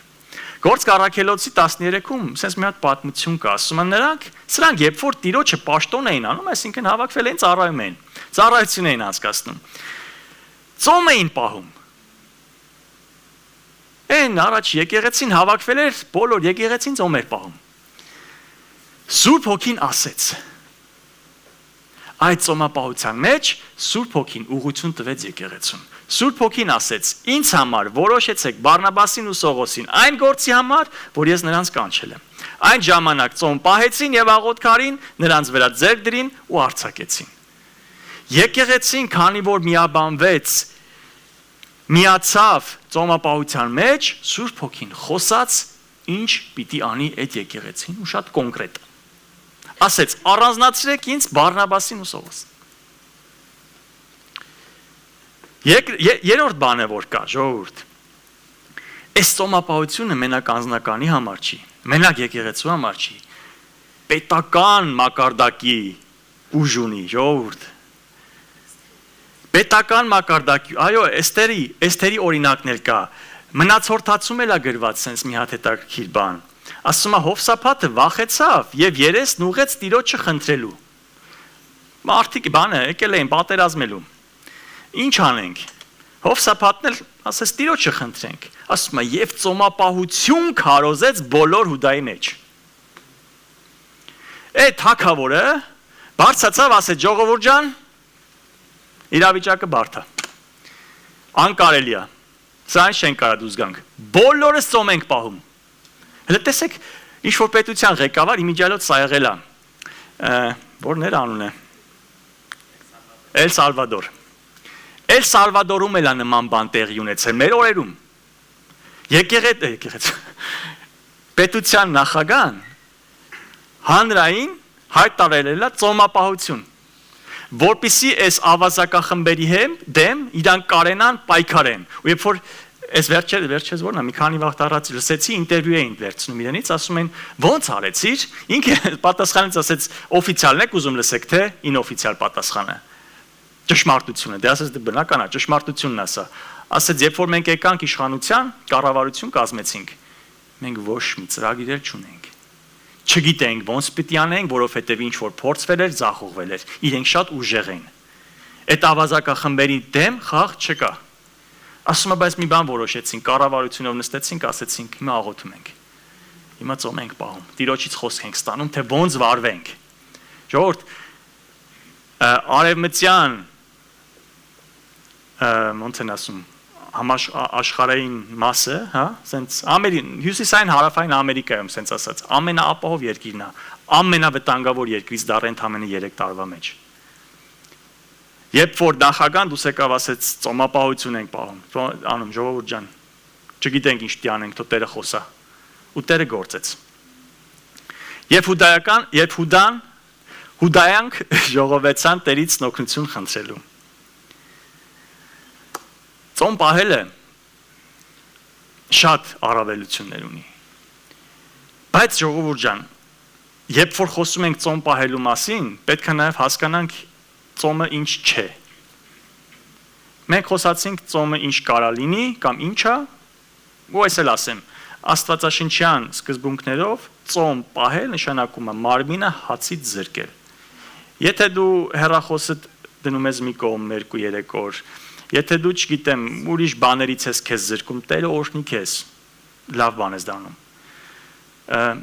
Գործք Առաքելոցի 13-ում sense մի հատ պատմություն կա, ասում են սրանք երբ որ Տիրոջը պաշտոն էին անում, այսինքն հավաքվել էին ծառայում էին, ծառայություն էին անցկացնում։ Ծոմ էին պահում։ Այն առաջ եկեղեցին հավաքվել էր, բոլոր եկեղեցին ծոմ էր պահում։ Սուրբ Հոգին ասեց. այդ ծոմապահության մեջ Սուրբ Հոգին ուղղություն տվեց եկեղեցուն։ Սուրբ Հոգին ասեց. ինձ համար որոշեցեք Բարնաբասին ու Սողոսին այն գործի համար, որ ես նրանց կանչել եմ։ Այն ժամանակ ծոմ պահեցին եւ աղոթքարին, նրանց վրա ձեռք դրին ու արձակեցին։ Եկեղեցին, քանի որ միաբանվեց, միացավ ծոմապահության մեջ, Սուրբ Հոգին խոսաց, ինչ պիտի անի այդ եկեղեցին ու շատ կոնկրետ։ Ասեց. առանձնացրեք ինձ Բարնաբասին ու Սողոսին։ Երրորդ բանը որ կա, ժողովուրդ։ Այս ծոմապահությունը մենակ անձնականի համար չի, մենակ եկեղեցու համար չի։ Պետական մակարդակի ուժ ունի, ժողովուրդ։ Պետական մակարդակի, այո, Էստերի օրինակներ կա։ Մնացորդացում էլ է գրված sense մի հատ հետաքրքիր բան։ Ասում է Հովսափաթը վախեցավ եւ երեսն ուղեց Տիրոջը խնդրելու։ Մարդիկ բանը եկել էին պատերազմելու։ Ինչ անենք։ Հովսափաթն էլ ասես Տիրոջը խնդրենք։ Ասում է եւ ծոմապահություն քարոզեց բոլոր Հուդայի մեջ։ Այդ թագավորը բարձացավ ասեց ժողովուրդ ջան, իրավիճակը բարդ է։ Անկարելի է։ Սա չեն կարա դուրս գանք։ Բոլորս ծոմ ենք պահում։ Հələ տեսեք, ինչ որ պետության ղեկավար իմիջիալոց սա եղել է։ Որներ անուն է։ Էլ Սալվադոր։ Էլ Սալվադորում էլ է նման բան տեղի ունեցել մեր օրերում։ Եկեղեցի պետության նախագահան հանրային հայտարարել է ծոմապահություն, որպեսզի այս ավազակախմբերի դեմ իրանք կարենան պայքարեն։ Ու երբ որ այս վերջերս որն է մի քանի վաղ առաջ լսեցի ինտերվյու էին վերցնում իրենից, ասում են ո՞նց արեցիր։ Ինքը պատասխանեց ասեց օֆիցիալն եք ուզում լսեք թե ինօֆիցիալ պատասխանը։ Ճշմարտությունը, դե ասեց դե բնական է, ճշմարտությունն է սա։ Ասեց երբ որ մենք եկանք իշխանության, կառավարություն կազմեցինք, մենք ոչ մի ծրագիր էլ չունենք։ Չգիտենք ոնց պիտի անենք, որովհետև ինչ որ փորձվել էր, ձախողվել էր։ Իրենք շատ ուժեղ են։ Այդ ավազակախմբերի դեմ խաղ չկա։ Ասում եմ, բայց մի բան որոշեցինք, կառավարությունով նստեցինք, ասեցինք, հիմա աղոթում ենք։ Հիմա ծոմ ենք պահում։ Տիրոջից խոսք ենք ստանում, թե ոնց վարվենք։ Ժողովուրդ, արևմտյան ոնց են ասում, աշխարհային մասը, հա, սենց հյուսիսային հարավային Ամերիկայում սենց ասած, ամենաապահով երկիրն է, ամենավտանգավոր երկրից դառ ընդամենը 3 տարվա մեջ։ Երբ որ նախագահան դուս եկավ ասեց ծոմապահություն ենք պահում, անում ժողովուրդ ջան, չգիտենք ինչ տի անենք, թող Տերը խոսա։ Ու Տերը գործեց։ Երբ Հուդայանք ժողովեցան Տերից օգնություն խնդրելու։ Ծոմ պահելը շատ առավելություններ ունի։ Բայց ժողովուրդ ջան, երբ որ խոսում ենք ծոմ պահելու մասին, պետք է նաև հասկանանք ծոմը ինչ չէ։ Մենք խոսացինք ծոմը ինչ կարա լինի կամ ինչ է, ու այս էլ ասեմ, աստվածաշնչյան սկզբունքներով ծոմ պահել նշանակում է մարմինը հացից զրկել։ Եթե դու հեռախոսդ դնում ես մի կողմ 2-3 օր, եթե դու չգիտեմ ուրիշ բաներից ես քեզ զրկում, Տերը օրհնի քեզ, լավ բան ես դառնում։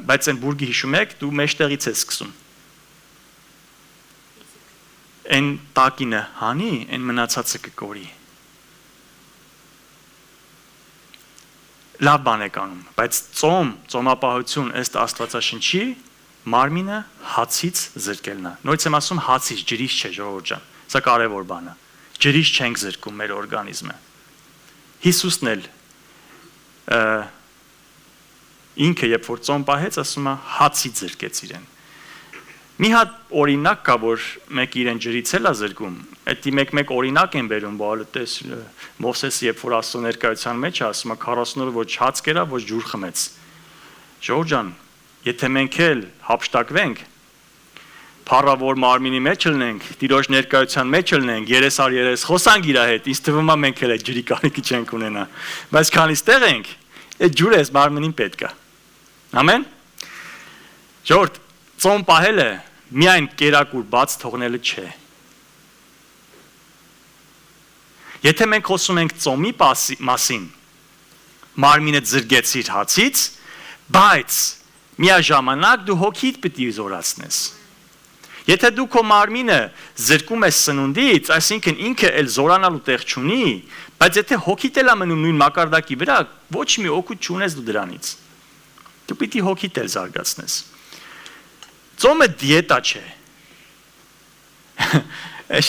Բայց այն բուրգի հիշում եք, դու մեջտեղից ես սկսում։ Այն տակինը հանի, այն մնացածը կկորի։ Լավ բան եք անում, բայց ծոմապահություն ըստ Աստվածաշնչի մարմինը հացից զրկելն է։ Նույնիսկ եմ ասում հացից, ջրից չէ, ժողովուրդ ջան։ Սա կարևոր բան է։ Ջրից չենք զրկում մեր օրգանիզմը։ Հիսուսն էլ ինքը երբ որ ծոմ պահեց, ասում է հացից զրկեց իրեն։ Մի հատ օրինակ կա, որ մեկ իրեն ջրից էլ է զրկում։ Էդի մեկ օրինակ են բերում, բալը տես Մովսեսը երբ որ Աստծո ներկայության մեջ է, ասում է 40 օր ոչ հաց կերա, ոչ ջուր խմեց։ Ժողովուրդ ջան, եթե մենք էլ հափշտակվենք, փառավոր մարմինի մեջ ելնենք, Տիրոջ ներկայության մեջ ելնենք, երես առ երես խոսանք իր հետ, ինձ թվում է մենք էլ այդ ջրի կարիքի չենք ունենա։ Բայց քանի ստեղ ենք, այդ ջուրը այս մարմնին պետք է։ Ամեն։ Ժողովուրդ, ծոմ պահելը միայն կերակուր բաց թողնելը չէ։ Եթե մենք խոսում ենք ծոմի մասին, մարմինը զրկեցիր հացից, բայց միաժամանակ դու հոգիդ պիտի զորացնես։ Եթե դու քո մարմինը զրկում ես սնունդից, այսինքն ինքը էլ զորանալու տեղ չունի, բայց եթե հոգիդ էլ է մնում նույն մակարդակի վրա, ոչ մի օգուտ չունես դու դրանից։ Դու պիտի հոգիդ էլ զարգացնես։ Ծոմը դիետա չէ։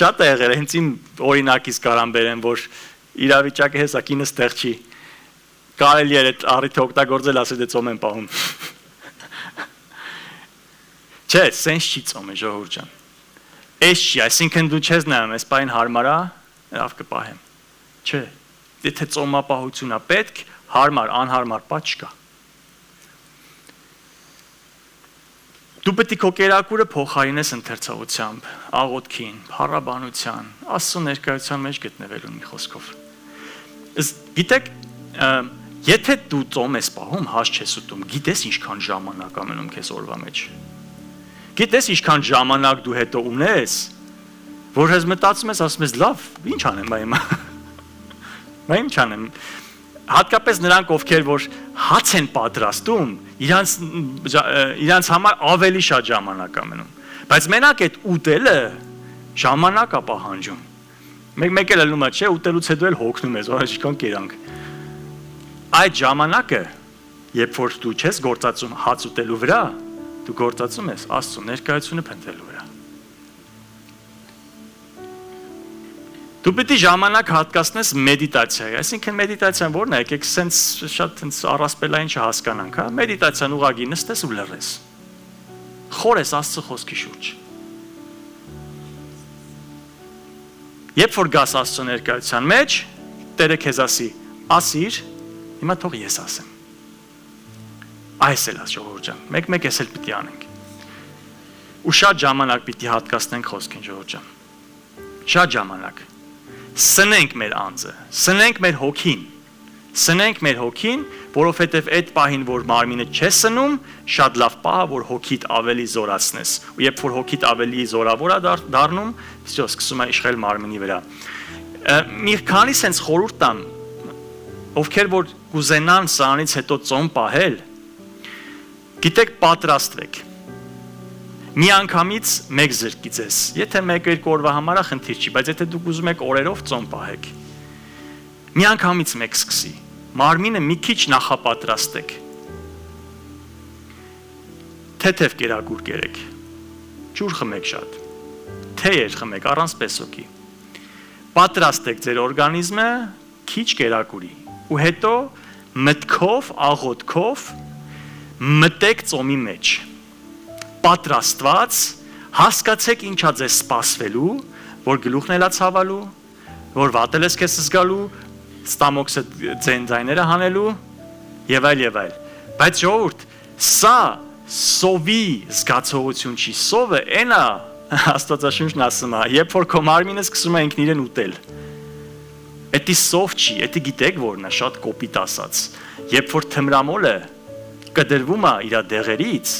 Շատ է եղել, հենց իմ օրինակից կարամ բերեմ, որ իրավիճակը հեսա կինս տեղ չի։ Կարելի է այդ առիթը օգտագործել, ասել դե ծոմ եմ պահում։ Չէ, սենց չի ծոմը, ժողովուրդ ջան։ Էս չի, այսինքն դու չես նայում, այս պահին հարմար է, լավ կպահեմ։ Չէ, եթե ծոմապահությունա պետք, հարմար, անհարմար պատ չկա։ Դու պետք է քո կերակուրը փոխարինես ընթերցողությամբ, աղոթքին, փառաբանության, Աստծո ներկայության մեջ գտնվելու մի խոսքով։ Գիտեք, եթե դու ծոմ ես պահում, հաշ չես ուտում, գիտես ինչքան ժամանակ ա մնում քեզ օրվա մեջ։ Գիտես ինչքան ժամանակ դու հետո ունես, որ ես մտածում ես, ասում ես, լավ, ինչ անեմ այ հիմա։ Մա ինչ անեմ։ Հատկապես նրանք, ովքեր որ հաց են պատրաստում, իրանց համար ավելի շատ ժամանակ ա մնում։ Բայց մենակ այդ ուտելը ժամանակ ա պահանջում։ Մեկ էլ լումա չէ, ուտելուց հետո էլ հոգնում ես, որ ինչքան կերանք։ Այդ ժամանակը, երբ որ դու չես գործածում հաց ուտելու վրա, դու գործածում ես Աստծո ներկայությունը փնտրելու վրա։ Դու պետք է ժամանակ հատկացնես մեդիտացիայի, այսինքն մեդիտացիան որն է, եկեք սենց շատ առասպելային չհասկանանք, հա, մեդիտացիան ուղղակի նստես ու լռես։ Խորես Աստծո խոսքի շուրջ։ Երբ որ գաս Աստծո ներկայության մեջ, Տերը քեզ ասի, ասիր, հիմա թող ես ասեմ։ Այս էլ ասի ժողովուրդ ջան, մեկ էս էլ պիտի անենք։ Ու շատ ժամանակ պիտի հատկացնենք խոսքին ժողովուրդ ջան։ Շատ ժամանակ։ Սնենք մեր անձը, սնենք մեր հոգին, որովհետև այդ պահին, որ մարմինը չես սնում, շատ լավ պահ է, որ հոգիդ ավելի զորացնես։ Ու երբ որ հոգիդ ավելի զորավոր է դառնում, սկսում է իշխել մարմինի վրա։ Մի քանի sense խորհուրդ տամ, ովքեր որ կուզենան սրանից հետո ծոմ պահել, գիտեք, պատրաստվեք։ Մի անգամից մեկ զրկի ձեզ, եթե մեկ-երկու օրվա համար է խնդիր չի, բայց եթե դուք ուզում եք օրերով ծոմ պահեք, մի անգամից մեկ սկսի, մարմինը մի քիչ նախապատրաստեք, թեթև կերակուր կերեք, ջուր խմեք շատ, թեյեր խմեք առանց պեսոկի, պատրաստեք ձեր օրգանիզմը քիչ կերակուրի, ու հետո մտքով, աղոթքով մտեք ծոմի մեջ, պատրաստված, հասկացեք ինչա ձեզ սպասվելու, որ գլուխն էլա ցավալու, որ վատել ես քեզ զգալու, ստամոքսը ձայները հանելու եւ այլ։ Բայց ժողովուրդ, սա սովի զգացողություն չի, սովը այնա Աստվածաշունչն ասում է, երբ որ քո մարմինը սկսում է ինքն իրեն ուտել։ Էդի սով չի, էդի գիտեք որն է, շատ կոպիտ ասած, երբ որ թմրամոլը կդրվում է իր դեղերից,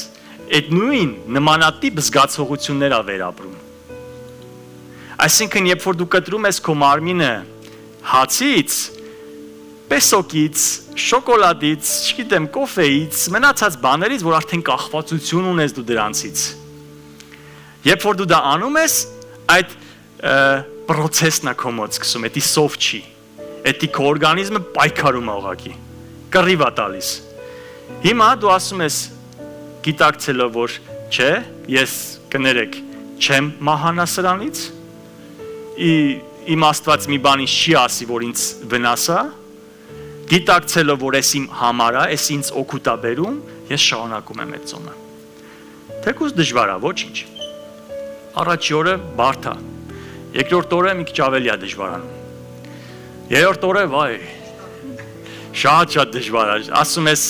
այդ նույն նմանատիպ զգացողություններ ա վերապրում։ Այսինքն, երբ որ դու կտրում ես քո մարմինը հացից, պեսոկից, շոկոլադից, չգիտեմ, կոֆեից, մնացած բաներից, որ արդեն կախվածություն ունես դու դրանցից։ Երբ որ դու դա անում ես, այդ պրոցեսն ա քո մոտ սկսում, էդի սով չի, էդի քո օրգանիզմը պայքարում ա ուղղակի, կռիվ ա տալիս։ Հիմա դու ասում ես, գիտակցելով որ չէ, ես կներեք, չեմ մահանա սրանից, իմ Աստված մի բան ինձ չի ասի, որ ինձ վնաս է, գիտակցելով որ ես իմ համար է, ես ինձ օգուտ ա բերում, ես շարունակում եմ այդ ծոմը։ Թեկուզ դժվար է, ոչինչ։ Առաջի օրը բարդ է, երկրորդ օրը մի քիչ ավելի է դժվարանում։ Երրորդ օրը, վայ, շատ դժվար է, ասում ես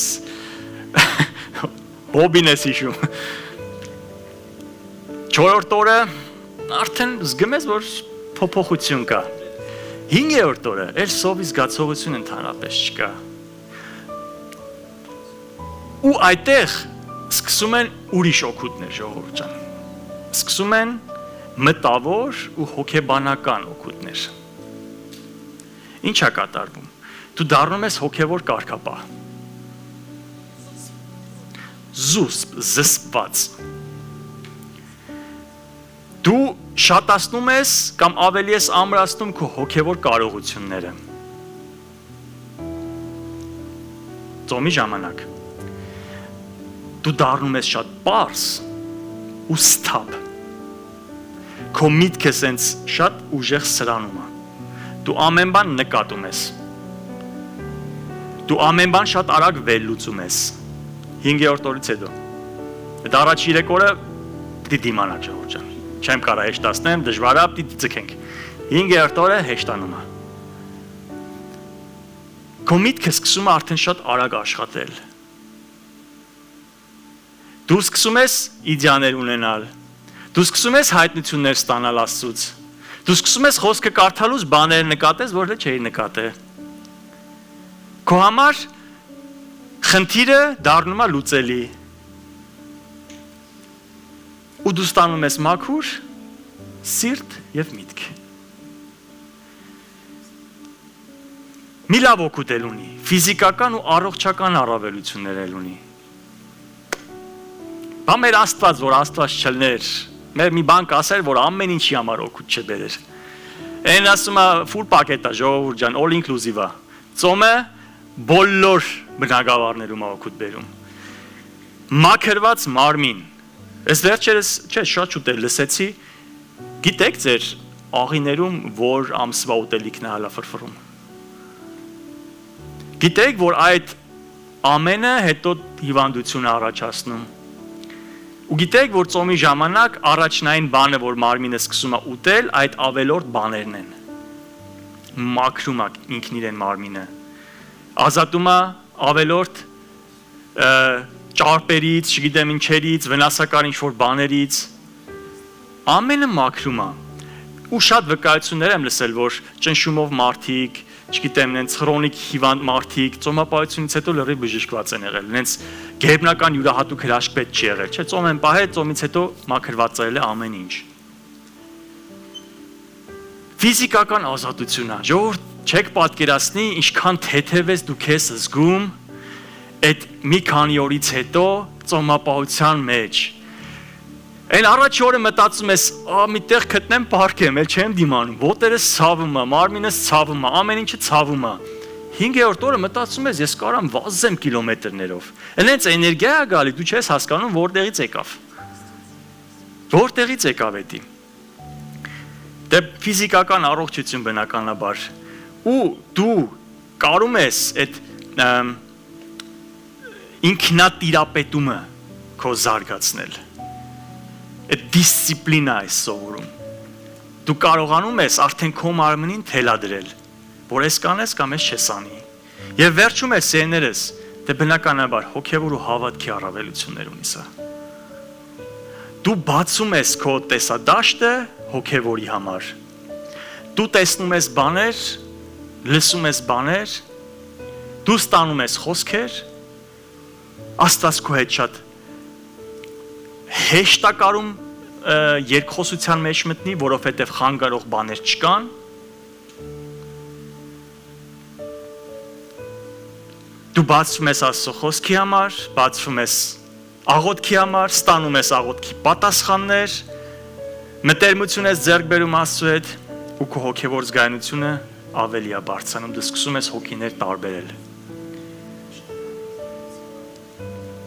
հոբին ես հիշում։ Չորրորդ օրը արդեն զգում ես, որ փոփոխություն կա։ Հինգերորդ օրը էլ սովի զգացողություն ընդհանրապես չկա։ Ու այդտեղ սկսում են ուրիշ օգուտներ, ժողովուրդ ջան։ Սկսում են մտավոր ու հոգեբանական օգուտներ։ Ինչ է կատարվում։ Դու դառնում ես հոգևոր կարգապահ։ Զսպված։ Դու շատացնում ես կամ ավելի ես ամրացնում քո հոգևոր կարողությունները։ Ծոմի ժամանակ դու դառնում ես շատ պարզ ու ստապ։ Քո միտքը սենց շատ ուժեղ սրանում է։ Դու ամեն բան նկատում ես։ Դու ամեն բան շատ արագ վերլուծում ես։ 5-րդ օրից հետո։ Այդ առաջ 3 օրը պիտի դիմանա ժողովուրդ ջան։ Չեմ կարա հեշտացնեմ, դժվար է, պիտի ձգենք։ 5-րդ օրը հեշտանում է։ Քո միտքը սկսում է արդեն շատ արագ աշխատել։ Դու սկսում ես իդեաներ ունենալ։ Դու սկսում ես հայտնություններ ստանալ Աստծուց։ Դու սկսում ես խոսքը կարդալուց բաներ նկատես, որ չէի նկատել։ Քո համար խնդիրը դառնում է լուծելի։ Ու դու ստանում ես մաքուր սիրտ եւ միտք։ Մի լավ օգուտ էլ ունի, ֆիզիկական ու առողջական առավելություններ էլ ունի։ Բա մեր Աստված, որ Աստված չլներ, մեր մի բան կասեր, որ ամեն ինչի համար օգուտ չբերեր։ Այն ասում է full package-ա, ժողովուրդ ջան, all inclusive-ա։ Ծոմը բոլոր բնակավարներում է օգուտ բերում։ Մաքրված մարմին։ Այս վերջերս, չէ, շատ շուտ լսեցի, գիտեք ձեր աղիներում, որ ամսվա ուտելիքն է հալա ֆրֆռում։ Գիտեք, որ այդ ամենը հետո հիվանդություն առաջացնում։ Ու գիտեք, որ ծոմի ժամանակ առաջնային բանը, որ մարմինը սկսում է ուտել, այդ ավելորդ բաներն են։ Մաքրում է ինքն իրեն մարմինը։ Ազատում է ավելորդ ճարպերից, չգիտեմ ինչերից, վնասակար ինչ-որ բաներից։ Ամենը մաքրում է։ Ու շատ վկայություններ եմ լսել, որ ճնշումով մարդիկ, չգիտեմ, նենց քրոնիկ հիվանդ մարդիկ ծոմապահությունից հետո լրիվ բժշկված են եղել, նենց գերբնական յուրահատուկ հրաշք պետք չի եղել, չէ, ծոմ են պահել, ծոմից հետո մաքրված եղել է ամեն ինչ։ Ֆիզիկական ազատությունն է, ժողովուրդ, չեք պատկերացնի, ինչքան թեթև ես դու քեզ զգում այդ մի քանի օրից հետո ծոմապահության մեջ։ Այն առաջի օրը մտածում ես, միտեղ գտնեմ պարկեմ, էլ չեմ դիմանում, ոտերս ցավում է, մարմինս ցավում է, ամեն ինչը ցավում է։ 5-րդ օրը մտածում ես, ես կարամ վազեմ կիլոմետրներով։ Այնց էներգիա է գալի, դու չես հասկանում որտեղից եկավ։ Որտեղից եկավ էդի։ Դե ֆիզիկական առողջություն բնականաբար։ Ու դու կարում ես այդ ինքնատիրապետումը քո զարգացնել։ Այդ դիսցիպլինա է սովորում։ Դու կարողանում ես արդեն քո մարմնին թելադրել, որ ես կանես կամ ես չես անի։ Եվ վերջում ես սերներս, դե բնականաբար հոգևոր ու հավատքի առավելություններ ունի սա։ Դու բացում ես քո տեսադաշտը հոգևորի համար։ Դու տեսնում ես բաներ, լսում ես բաներ, դու ստանում ես խոսքեր, Աստված քո հետ շատ հեշտ է կարում երկխոսության մեջ մտնի, որովհետև խանգարող բաներ չկան։ Դու բացվում ես Աստծո խոսքի համար, բացվում ես աղոթքի համար, ստանում ես աղոթքի պատասխաններ, մտերմություն ես ձեռք բերում Աստծո հետ ու քո հոգևոր զգայունությունը ավելի է բարձրանում, դու սկսում ես հոգիներ տարբերել։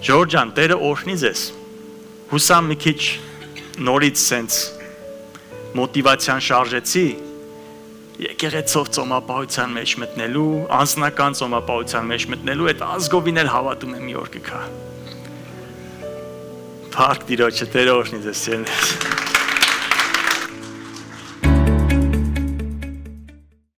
Ժողովուրդ ջան, Տերը օրհնի ձեզ։ Հուսամ մի քիչ նորից սենց մոտիվացիան շարժեցի եկեղեցով ծոմապահության մեջ մտնելու, անձնական ծոմապահության մեջ մտնելու, այդ ազգովին էլ հավատում եմ մի օր կգա։ Փառք Տիրոջը, Տերը օրհնի ձեզ։